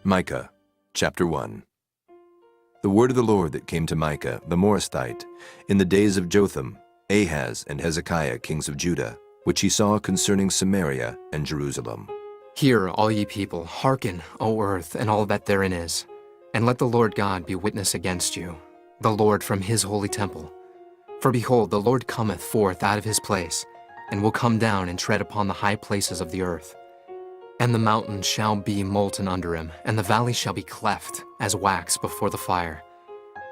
Micah, chapter 1. The word of the Lord that came to Micah, the Morasthite, in the days of Jotham, Ahaz, and Hezekiah, kings of Judah, which he saw concerning Samaria and Jerusalem. Hear, all ye people, hearken, O earth, and all that therein is, and let the Lord God be witness against you, the Lord from his holy temple. For behold, the Lord cometh forth out of his place, and will come down and tread upon the high places of the earth. And the mountains shall be molten under him, and the valleys shall be cleft as wax before the fire,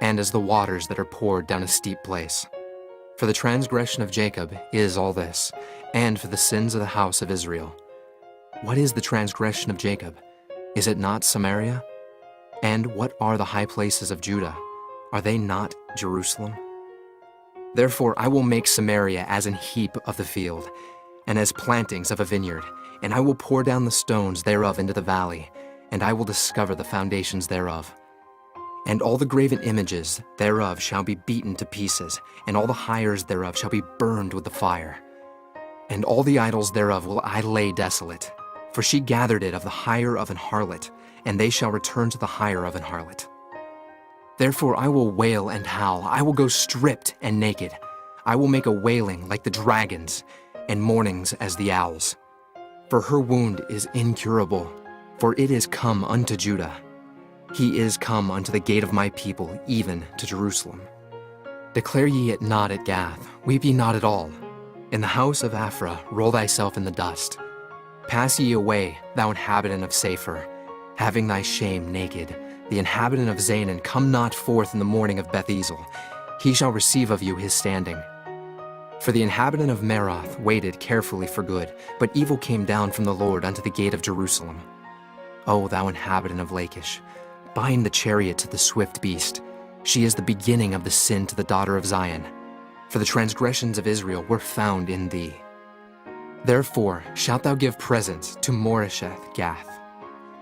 and as the waters that are poured down a steep place. For the transgression of Jacob is all this, and for the sins of the house of Israel. What is the transgression of Jacob? Is it not Samaria? And what are the high places of Judah? Are they not Jerusalem? Therefore I will make Samaria as an heap of the field, and as plantings of a vineyard, and I will pour down the stones thereof into the valley, and I will discover the foundations thereof. And all the graven images thereof shall be beaten to pieces, and all the hires thereof shall be burned with the fire. And all the idols thereof will I lay desolate, for she gathered it of the hire of an harlot, and they shall return to the hire of an harlot. Therefore I will wail and howl, I will go stripped and naked. I will make a wailing like the dragons, and mournings as the owls. For her wound is incurable, for it is come unto Judah. He is come unto the gate of my people, even to Jerusalem. Declare ye it not at Gath, weep ye not at all. In the house of Aphrah roll thyself in the dust. Pass ye away, thou inhabitant of Saphir, having thy shame naked. The inhabitant of Zanan, come not forth in the morning of Beth-ezel. He shall receive of you his standing. For the inhabitant of Meroth waited carefully for good, but evil came down from the Lord unto the gate of Jerusalem. O thou inhabitant of Lachish, bind the chariot to the swift beast. She is the beginning of the sin to the daughter of Zion. For the transgressions of Israel were found in thee. Therefore shalt thou give presents to Moresheth Gath.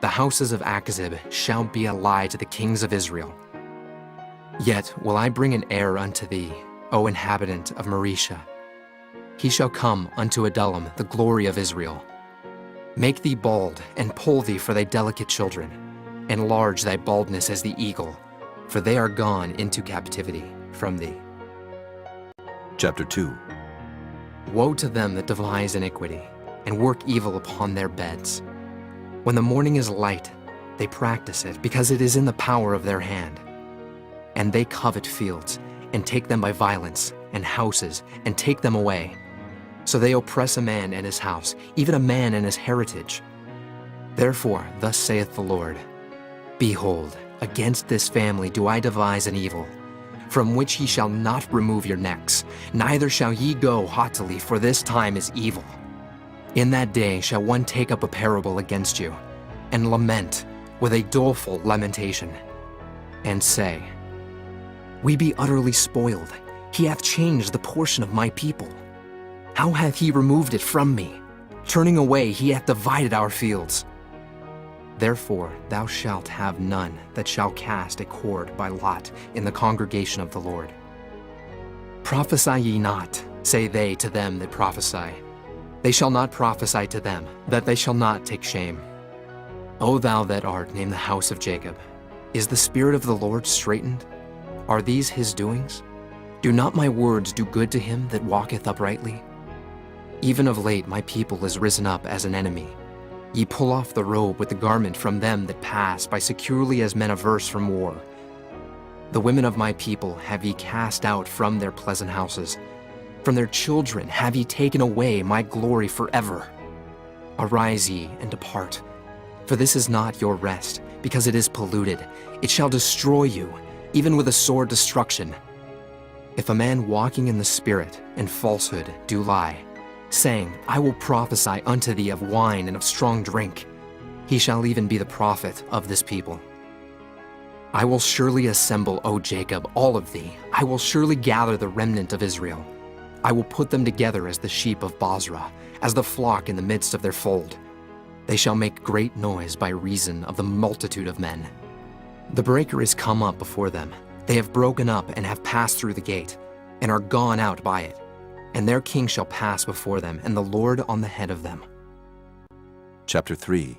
The houses of Achzib shall be a lie to the kings of Israel. Yet will I bring an heir unto thee, O inhabitant of Maresha. He shall come unto Adullam, the glory of Israel. Make thee bald, and poll thee for thy delicate children. Enlarge thy baldness as the eagle, for they are gone into captivity from thee. Chapter 2. Woe to them that devise iniquity, and work evil upon their beds. When the morning is light, they practice it, because it is in the power of their hand. And they covet fields, and take them by violence, and houses, and take them away. So they oppress a man and his house, even a man and his heritage. Therefore thus saith the Lord, Behold, against this family do I devise an evil, from which ye shall not remove your necks, neither shall ye go haughtily, for this time is evil. In that day shall one take up a parable against you, and lament with a doleful lamentation, and say, We be utterly spoiled. He hath changed the portion of my people. How hath he removed it from me? Turning away, he hath divided our fields. Therefore thou shalt have none that shall cast a cord by lot in the congregation of the Lord. Prophesy ye not, say they to them that prophesy. They shall not prophesy to them, that they shall not take shame. O thou that art named the house of Jacob, is the spirit of the Lord straitened? Are these his doings? Do not my words do good to him that walketh uprightly? Even of late my people is risen up as an enemy. Ye pull off the robe with the garment from them that pass by securely as men averse from war. The women of my people have ye cast out from their pleasant houses. From their children have ye taken away my glory forever. Arise ye and depart, for this is not your rest, because it is polluted. It shall destroy you, even with a sore destruction. If a man walking in the Spirit and falsehood do lie, saying, I will prophesy unto thee of wine and of strong drink, he shall even be the prophet of this people. I will surely assemble, O Jacob, all of thee. I will surely gather the remnant of Israel. I will put them together as the sheep of Bozrah, as the flock in the midst of their fold. They shall make great noise by reason of the multitude of men. The breaker is come up before them. They have broken up and have passed through the gate, and are gone out by it. And their king shall pass before them, and the Lord on the head of them. Chapter 3.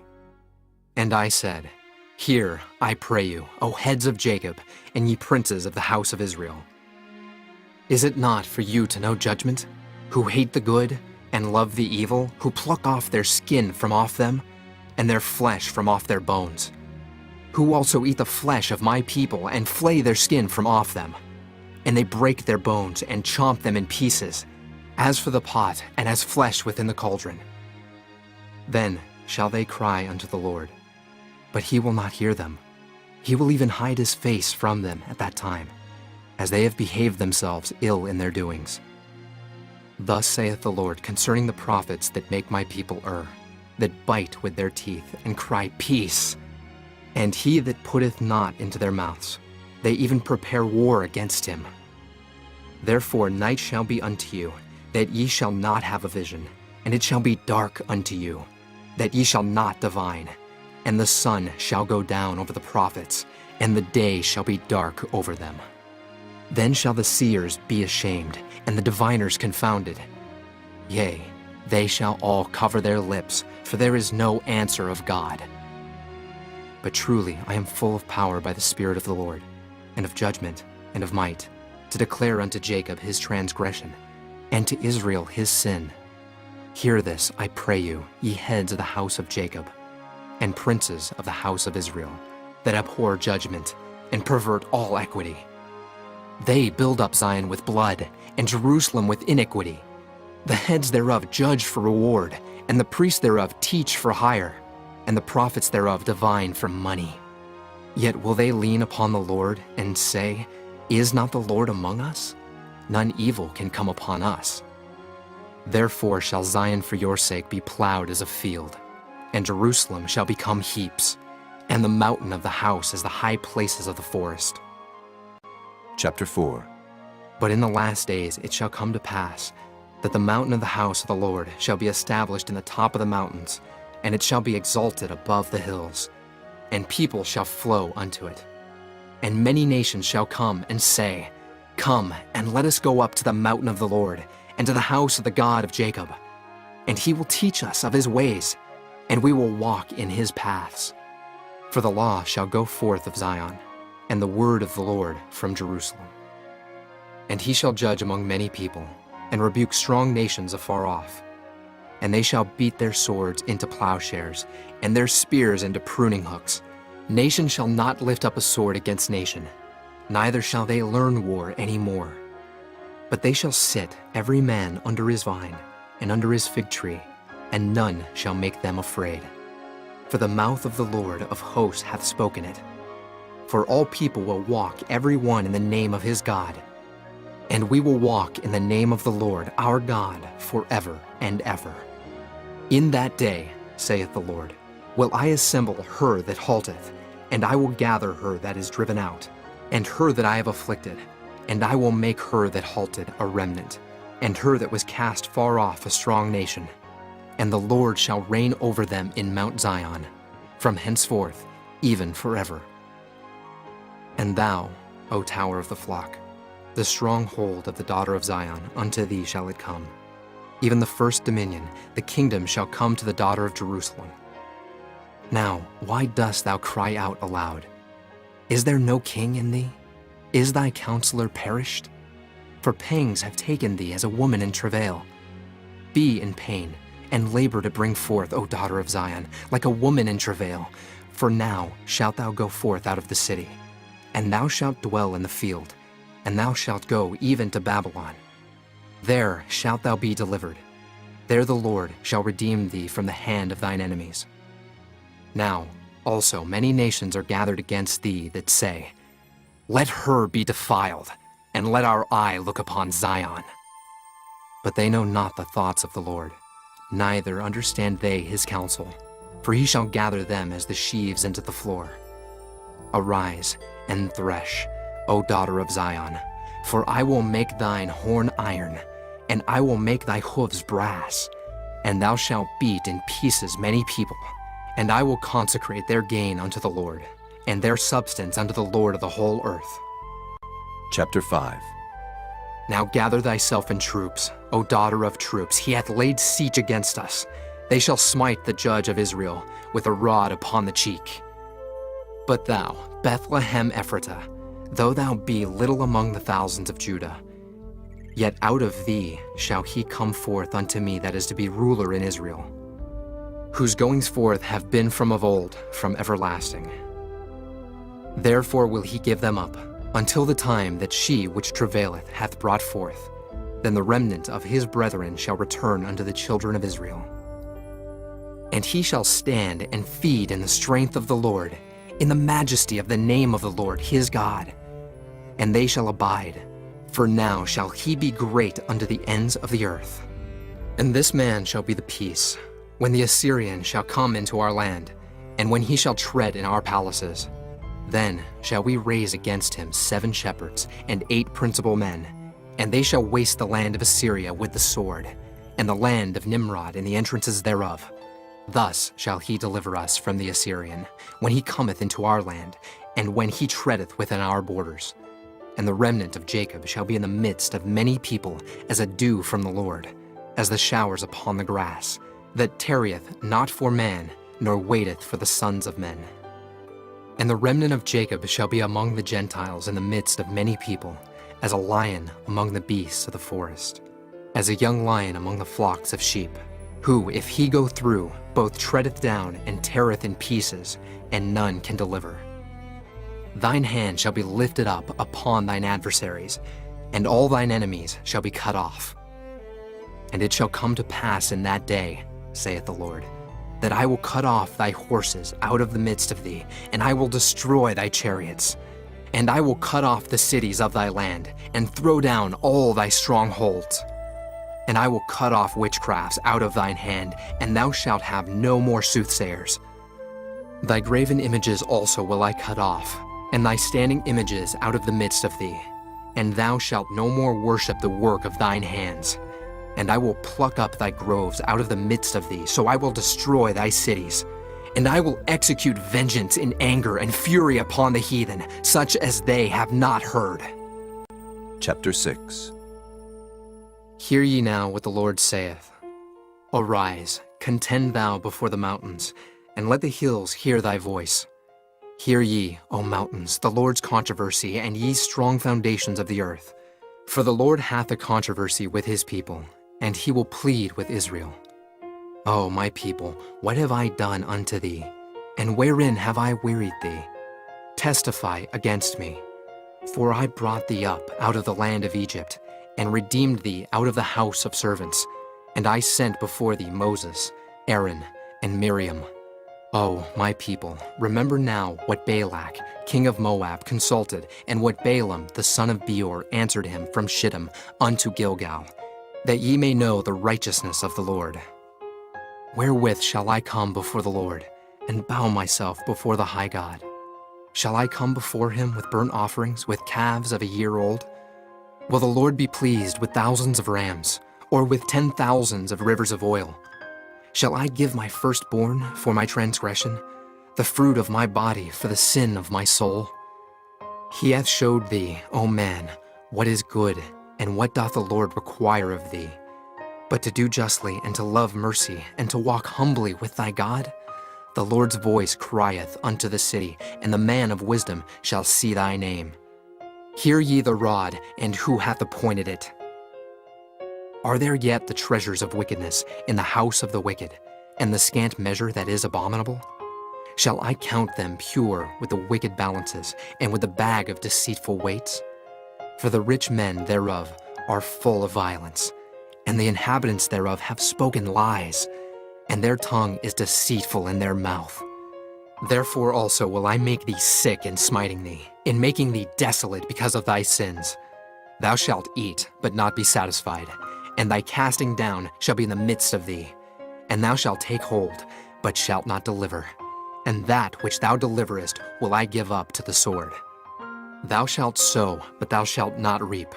And I said, Hear, I pray you, O heads of Jacob, and ye princes of the house of Israel. Is it not for you to know judgment, who hate the good and love the evil, who pluck off their skin from off them, and their flesh from off their bones, who also eat the flesh of my people and flay their skin from off them, and they break their bones and chomp them in pieces, as for the pot and as flesh within the cauldron? Then shall they cry unto the Lord, but he will not hear them. He will even hide his face from them at that time, as they have behaved themselves ill in their doings. Thus saith the Lord concerning the prophets that make my people err, that bite with their teeth and cry, Peace! And he that putteth not into their mouths, they even prepare war against him. Therefore night shall be unto you, that ye shall not have a vision, and it shall be dark unto you, that ye shall not divine. And the sun shall go down over the prophets, and the day shall be dark over them. Then shall the seers be ashamed, and the diviners confounded. Yea, they shall all cover their lips, for there is no answer of God. But truly I am full of power by the Spirit of the Lord, and of judgment, and of might, to declare unto Jacob his transgression, and to Israel his sin. Hear this, I pray you, ye heads of the house of Jacob, and princes of the house of Israel, that abhor judgment, and pervert all equity. They build up Zion with blood, and Jerusalem with iniquity. The heads thereof judge for reward, and the priests thereof teach for hire, and the prophets thereof divine for money. Yet will they lean upon the Lord, and say, Is not the Lord among us? None evil can come upon us. Therefore shall Zion for your sake be plowed as a field, and Jerusalem shall become heaps, and the mountain of the house as the high places of the forest. Chapter 4. But in the last days it shall come to pass, that the mountain of the house of the Lord shall be established in the top of the mountains, and it shall be exalted above the hills, and people shall flow unto it. And many nations shall come and say, Come, and let us go up to the mountain of the Lord, and to the house of the God of Jacob. And he will teach us of his ways, and we will walk in his paths. For the law shall go forth of Zion, and the word of the Lord from Jerusalem. And he shall judge among many people, and rebuke strong nations afar off. And they shall beat their swords into plowshares, and their spears into pruning hooks. Nation shall not lift up a sword against nation, neither shall they learn war any more. But they shall sit every man under his vine, and under his fig tree, and none shall make them afraid. For the mouth of the Lord of hosts hath spoken it. For all people will walk every one in the name of his God. And we will walk in the name of the Lord our God forever and ever. In that day, saith the Lord, will I assemble her that halteth, and I will gather her that is driven out, and her that I have afflicted, and I will make her that halted a remnant, and her that was cast far off a strong nation. And the Lord shall reign over them in Mount Zion, from henceforth, even forever. And thou, O tower of the flock, the stronghold of the daughter of Zion, unto thee shall it come. Even the first dominion, the kingdom shall come to the daughter of Jerusalem. Now, why dost thou cry out aloud? Is there no king in thee? Is thy counselor perished? For pangs have taken thee as a woman in travail. Be in pain, and labor to bring forth, O daughter of Zion, like a woman in travail. For now shalt thou go forth out of the city, and thou shalt dwell in the field, and thou shalt go even to Babylon. There shalt thou be delivered. There the Lord shall redeem thee from the hand of thine enemies. Now also many nations are gathered against thee that say, Let her be defiled, and let our eye look upon Zion. But they know not the thoughts of the Lord, neither understand they his counsel, for he shall gather them as the sheaves into the floor. Arise and thresh, O daughter of Zion, for I will make thine horn iron, and I will make thy hoofs brass, and thou shalt beat in pieces many people, and I will consecrate their gain unto the Lord, and their substance unto the Lord of the whole earth. Chapter 5. Now gather thyself in troops, O daughter of troops. He hath laid siege against us. They shall smite the judge of Israel with a rod upon the cheek. But thou, Bethlehem Ephratah, though thou be little among the thousands of Judah, yet out of thee shall he come forth unto me that is to be ruler in Israel, whose goings forth have been from of old, from everlasting. Therefore will he give them up, until the time that she which travaileth hath brought forth. Then the remnant of his brethren shall return unto the children of Israel. And he shall stand and feed in the strength of the Lord, in the majesty of the name of the Lord his God. And they shall abide, for now shall he be great unto the ends of the earth. And this man shall be the peace, when the Assyrian shall come into our land, and when he shall tread in our palaces. Then shall we raise against him 7 shepherds and 8 principal men, and they shall waste the land of Assyria with the sword, and the land of Nimrod and the entrances thereof. Thus shall he deliver us from the Assyrian, when he cometh into our land, and when he treadeth within our borders. And the remnant of Jacob shall be in the midst of many people, as a dew from the Lord, as the showers upon the grass, that tarrieth not for man, nor waiteth for the sons of men. And the remnant of Jacob shall be among the Gentiles in the midst of many people, as a lion among the beasts of the forest, as a young lion among the flocks of sheep, who, if he go through, both treadeth down and teareth in pieces, and none can deliver. Thine hand shall be lifted up upon thine adversaries, and all thine enemies shall be cut off. And it shall come to pass in that day, saith the Lord, that I will cut off thy horses out of the midst of thee, and I will destroy thy chariots. And I will cut off the cities of thy land, and throw down all thy strongholds. And I will cut off witchcrafts out of thine hand, and thou shalt have no more soothsayers. Thy graven images also will I cut off, and thy standing images out of the midst of thee. And thou shalt no more worship the work of thine hands. And I will pluck up thy groves out of the midst of thee, so I will destroy thy cities. And I will execute vengeance in anger and fury upon the heathen, such as they have not heard. Chapter 6. Hear ye now what the Lord saith. Arise, contend thou before the mountains, and let the hills hear thy voice. Hear ye, O mountains, the Lord's controversy, and ye strong foundations of the earth. For the Lord hath a controversy with his people, and he will plead with Israel. O my people, what have I done unto thee? And wherein have I wearied thee? Testify against me. For I brought thee up out of the land of Egypt, and redeemed thee out of the house of servants. And I sent before thee Moses, Aaron, and Miriam. O my people, remember now what Balak, king of Moab, consulted, and what Balaam, the son of Beor, answered him from Shittim unto Gilgal, that ye may know the righteousness of the Lord. Wherewith shall I come before the Lord, and bow myself before the high God? Shall I come before him with burnt offerings, with calves of a year old? Will the Lord be pleased with thousands of rams, or with 10,000s of rivers of oil? Shall I give my firstborn for my transgression, the fruit of my body for the sin of my soul? He hath showed thee, O man, what is good, and what doth the Lord require of thee, but to do justly, and to love mercy, and to walk humbly with thy God? The Lord's voice crieth unto the city, and the man of wisdom shall see thy name. Hear ye the rod, and who hath appointed it? Are there yet the treasures of wickedness in the house of the wicked, and the scant measure that is abominable? Shall I count them pure with the wicked balances, and with the bag of deceitful weights? For the rich men thereof are full of violence, and the inhabitants thereof have spoken lies, and their tongue is deceitful in their mouth. Therefore also will I make thee sick in smiting thee, in making thee desolate because of thy sins. Thou shalt eat, but not be satisfied, and thy casting down shall be in the midst of thee. And thou shalt take hold, but shalt not deliver. And that which thou deliverest will I give up to the sword. Thou shalt sow, but thou shalt not reap.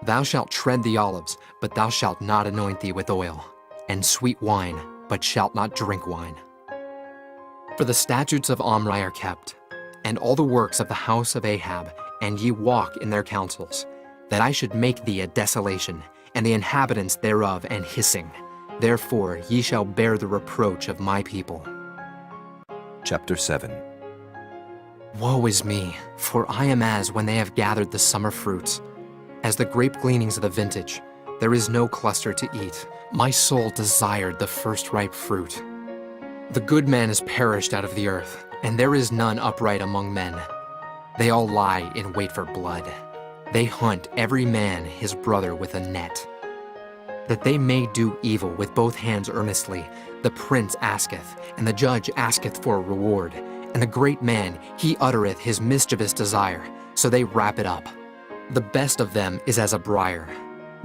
Thou shalt tread the olives, but thou shalt not anoint thee with oil, and sweet wine, but shalt not drink wine. For the statutes of Omri are kept, and all the works of the house of Ahab, and ye walk in their counsels, that I should make thee a desolation, and the inhabitants thereof an hissing. Therefore ye shall bear the reproach of my people. Chapter 7. Woe is me, for I am as when they have gathered the summer fruits. As the grape gleanings of the vintage, there is no cluster to eat. My soul desired the first ripe fruit. The good man is perished out of the earth, and there is none upright among men. They all lie in wait for blood. They hunt every man his brother with a net. That they may do evil with both hands earnestly, the prince asketh, and the judge asketh for a reward. And the great man, he uttereth his mischievous desire, so they wrap it up. The best of them is as a briar.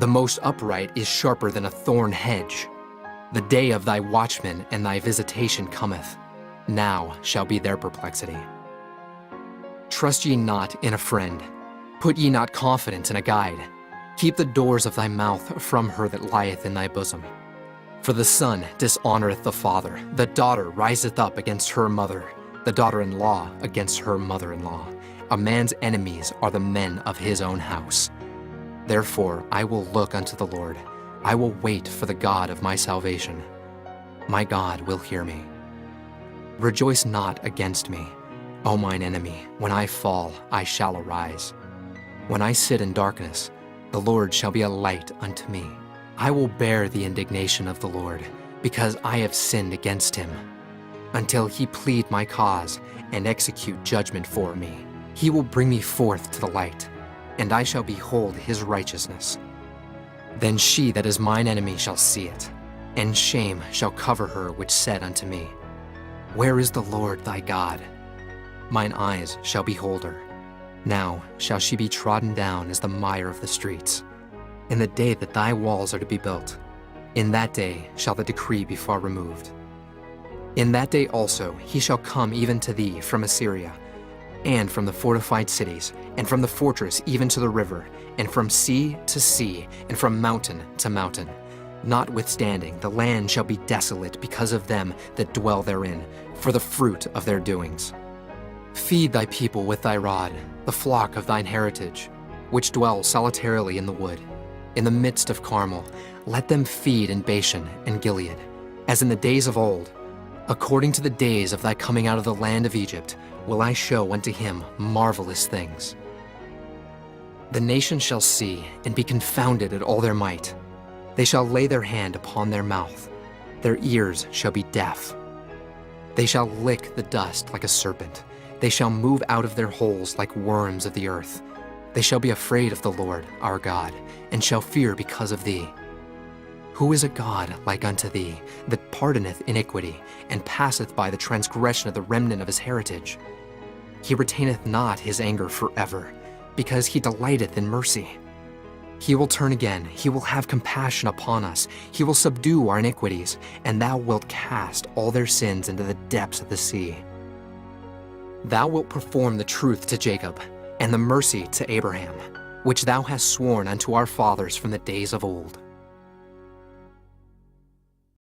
The most upright is sharper than a thorn hedge. The day of thy watchman and thy visitation cometh. Now shall be their perplexity. Trust ye not in a friend. Put ye not confidence in a guide. Keep the doors of thy mouth from her that lieth in thy bosom. For the son dishonoreth the father, the daughter riseth up against her mother, the daughter-in-law against her mother-in-law. A man's enemies are the men of his own house. Therefore I will look unto the Lord. I will wait for the God of my salvation. My God will hear me. Rejoice not against me, O mine enemy. When I fall, I shall arise. When I sit in darkness, the Lord shall be a light unto me. I will bear the indignation of the Lord, because I have sinned against him. Until he plead my cause and execute judgment for me, he will bring me forth to the light, and I shall behold his righteousness. Then she that is mine enemy shall see it, and shame shall cover her which said unto me, Where is the Lord thy God? Mine eyes shall behold her. Now shall she be trodden down as the mire of the streets. In the day that thy walls are to be built, in that day shall the decree be far removed. In that day also he shall come even to thee from Assyria, and from the fortified cities, and from the fortress even to the river, and from sea to sea, and from mountain to mountain. Notwithstanding, the land shall be desolate because of them that dwell therein, for the fruit of their doings. Feed thy people with thy rod, the flock of thine heritage, which dwell solitarily in the wood. In the midst of Carmel, let them feed in Bashan and Gilead, as in the days of old. According to the days of thy coming out of the land of Egypt, will I show unto him marvelous things. The nations shall see and be confounded at all their might. They shall lay their hand upon their mouth. Their ears shall be deaf. They shall lick the dust like a serpent. They shall move out of their holes like worms of the earth. They shall be afraid of the Lord our God, and shall fear because of thee. Who is a God like unto thee, that pardoneth iniquity, and passeth by the transgression of the remnant of his heritage? He retaineth not his anger forever, because he delighteth in mercy. He will turn again, he will have compassion upon us, he will subdue our iniquities, and thou wilt cast all their sins into the depths of the sea. Thou wilt perform the truth to Jacob, and the mercy to Abraham, which thou hast sworn unto our fathers from the days of old.